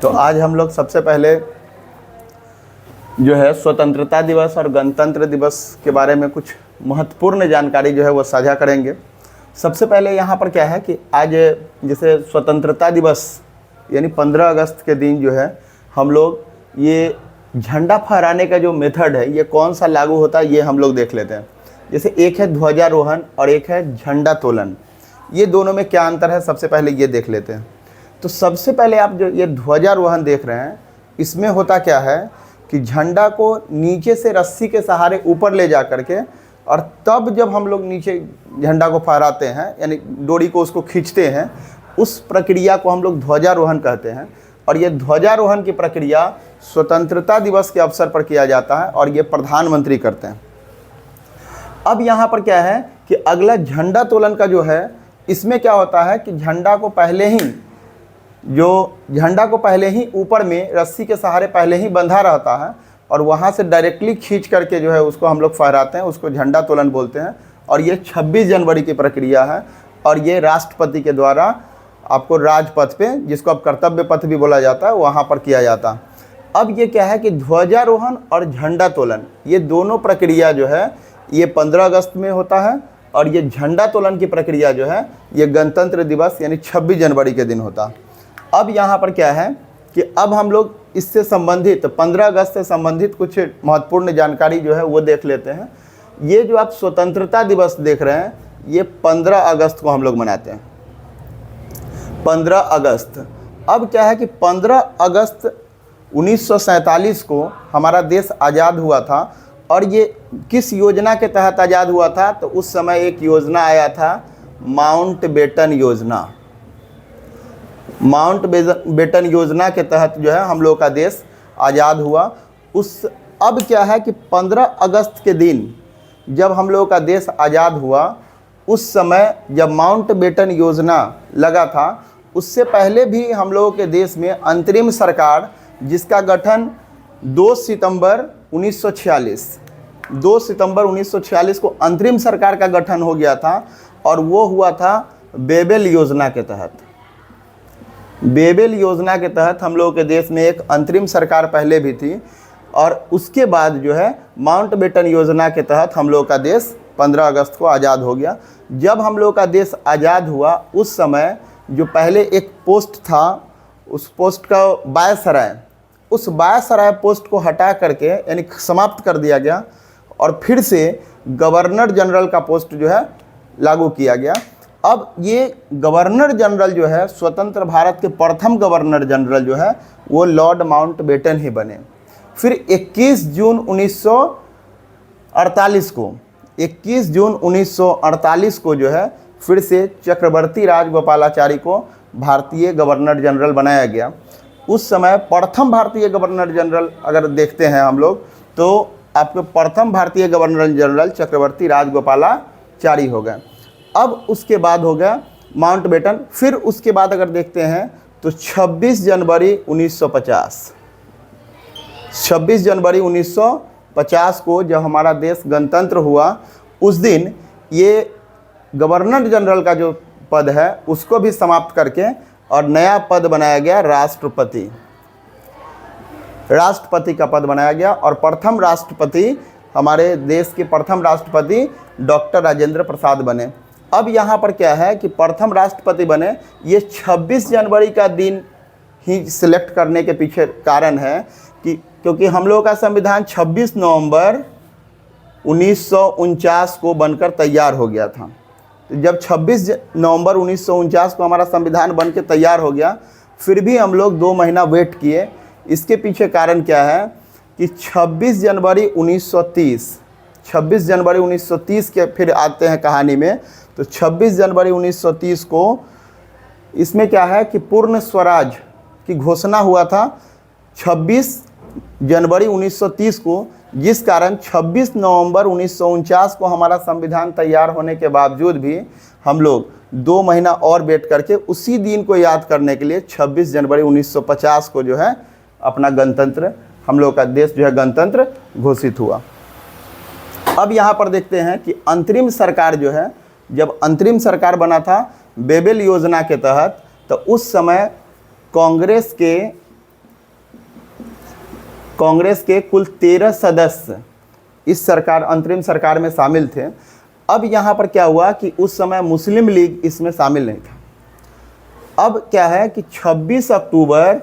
तो आज हम लोग सबसे पहले जो है स्वतंत्रता दिवस और गणतंत्र दिवस के बारे में कुछ महत्वपूर्ण जानकारी जो है वो साझा करेंगे। सबसे पहले यहाँ पर क्या है कि आज जैसे स्वतंत्रता दिवस यानी 15 अगस्त के दिन जो है हम लोग ये झंडा फहराने का जो मेथड है ये कौन सा लागू होता है ये हम लोग देख लेते हैं। जैसे एक है ध्वजारोहण और एक है झंडा तोलन, ये दोनों में क्या अंतर है सबसे पहले ये देख लेते हैं। तो सबसे पहले आप जो ये ध्वजारोहण देख रहे हैं इसमें होता क्या है कि झंडा को नीचे से रस्सी के सहारे ऊपर ले जा करके और तब जब हम लोग नीचे झंडा को फहराते हैं यानी डोरी को उसको खींचते हैं, उस प्रक्रिया को हम लोग ध्वजारोहण कहते हैं। और ये ध्वजारोहण की प्रक्रिया स्वतंत्रता दिवस के अवसर पर किया जाता है और ये प्रधानमंत्री करते हैं। अब यहाँ पर क्या है कि अगला झंडा तोलन का जो है इसमें क्या होता है कि झंडा को पहले ही ऊपर में रस्सी के सहारे पहले ही बंधा रहता है और वहाँ से डायरेक्टली खींच करके जो है उसको हम लोग फहराते हैं, उसको झंडा तोलन बोलते हैं। और ये 26 जनवरी की प्रक्रिया है और ये राष्ट्रपति के द्वारा आपको राजपथ पे, जिसको अब कर्तव्य पथ भी बोला जाता है, वहाँ पर किया जाता है। अब ये क्या है कि ध्वजारोहण और झंडा तोलन ये दोनों प्रक्रिया जो है ये 15 अगस्त में होता है और ये झंडा तोलन की प्रक्रिया जो है ये गणतंत्र दिवस यानी 26 जनवरी के दिन होता है। अब यहाँ पर क्या है कि अब हम लोग इससे संबंधित 15 अगस्त से संबंधित कुछ महत्वपूर्ण जानकारी जो है वो देख लेते हैं। ये जो आप स्वतंत्रता दिवस देख रहे हैं ये 15 अगस्त को हम लोग मनाते हैं, 15 अगस्त। अब क्या है कि 15 अगस्त 1947 को हमारा देश आज़ाद हुआ था और ये किस योजना के तहत आज़ाद हुआ था, तो उस समय एक योजना आया था माउंटबेटन योजना। माउंटबेटन योजना के तहत जो है हम लोग का देश आज़ाद हुआ। अब क्या है कि 15 अगस्त के दिन जब हम लोग का देश आज़ाद हुआ उस समय जब माउंटबेटन योजना लगा था, उससे पहले भी हम लोगों के देश में अंतरिम सरकार जिसका गठन 2 सितंबर 1946 को अंतरिम सरकार का गठन हो गया था और वो हुआ था बेबेल योजना के तहत। बेबेल योजना के तहत हम लोगों के देश में एक अंतरिम सरकार पहले भी थी और उसके बाद जो है माउंटबेटन योजना के तहत हम लोगों का देश 15 अगस्त को आज़ाद हो गया। जब हम लोगों का देश आज़ाद हुआ उस समय जो पहले एक पोस्ट था उस पोस्ट का बायसराय, उस बायसराय पोस्ट को हटा करके यानी समाप्त कर दिया गया और फिर से गवर्नर जनरल का पोस्ट जो है लागू किया गया। अब ये गवर्नर जनरल जो है स्वतंत्र भारत के प्रथम गवर्नर जनरल जो है वो लॉर्ड माउंटबेटन ही बने। फिर 21 जून 1948 को जो है फिर से चक्रवर्ती राजगोपालाचारी को भारतीय गवर्नर जनरल बनाया गया। उस समय प्रथम भारतीय गवर्नर जनरल अगर देखते हैं हम लोग तो आपके प्रथम भारतीय गवर्नर जनरल चक्रवर्ती राजगोपालाचारी हो गए। अब उसके बाद हो गया माउंटबेटन। फिर उसके बाद अगर देखते हैं तो 26 जनवरी 1950 को जब हमारा देश गणतंत्र हुआ उस दिन ये गवर्नर जनरल का जो पद है उसको भी समाप्त करके और नया पद बनाया गया राष्ट्रपति का पद बनाया गया और प्रथम राष्ट्रपति, हमारे देश के प्रथम राष्ट्रपति डॉक्टर राजेंद्र प्रसाद बने। अब यहाँ पर क्या है कि प्रथम राष्ट्रपति बने, ये 26 जनवरी का दिन ही सिलेक्ट करने के पीछे कारण है कि क्योंकि हम लोगों का संविधान 26 नवंबर 1949 को बनकर तैयार हो गया था। तो जब 26 नवंबर 1949 को हमारा संविधान बन के तैयार हो गया फिर भी हम लोग 2 महीना वेट किए। इसके पीछे कारण क्या है कि 26 जनवरी 1930 के फिर आते हैं कहानी में। तो 26 जनवरी 1930 को इसमें क्या है कि पूर्ण स्वराज की घोषणा हुआ था 26 जनवरी 1930 को, जिस कारण 26 नवंबर 1949 को हमारा संविधान तैयार होने के बावजूद भी हम लोग 2 महीना और वेट करके उसी दिन को याद करने के लिए 26 जनवरी 1950 को जो है अपना गणतंत्र, हम लोग का देश जो है गणतंत्र घोषित हुआ। अब यहाँ पर देखते हैं कि अंतरिम सरकार जो है, जब अंतरिम सरकार बना था बेबेल योजना के तहत, तो उस समय कांग्रेस के कांग्रेस के कुल 13 सदस्य इस सरकार अंतरिम सरकार में शामिल थे। अब यहाँ पर क्या हुआ कि उस समय मुस्लिम लीग इसमें शामिल नहीं था। अब क्या है कि 26 अक्टूबर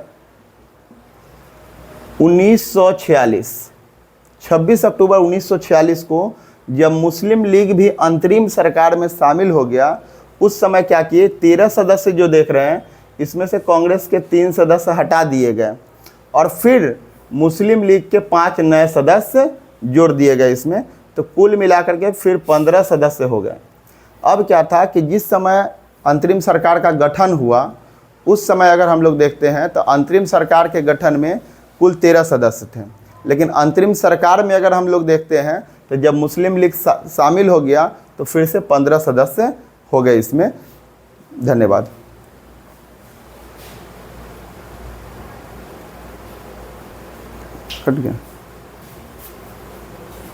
1946 को जब मुस्लिम लीग भी अंतरिम सरकार में शामिल हो गया, उस समय क्या किए, 13 सदस्य जो देख रहे हैं इसमें से कांग्रेस के 3 सदस्य हटा दिए गए और फिर मुस्लिम लीग के 5 नए सदस्य जोड़ दिए गए इसमें, तो कुल मिलाकर के फिर 15 सदस्य हो गए। अब क्या था कि जिस समय अंतरिम सरकार का गठन हुआ उस समय अगर हम लोग देखते हैं तो अंतरिम सरकार के गठन में कुल 13 सदस्य थे, लेकिन अंतरिम सरकार में अगर हम लोग देखते हैं तो जब मुस्लिम लीग शामिल हो गया तो फिर से 15 सदस्य हो गए इसमें। धन्यवाद। कट गया।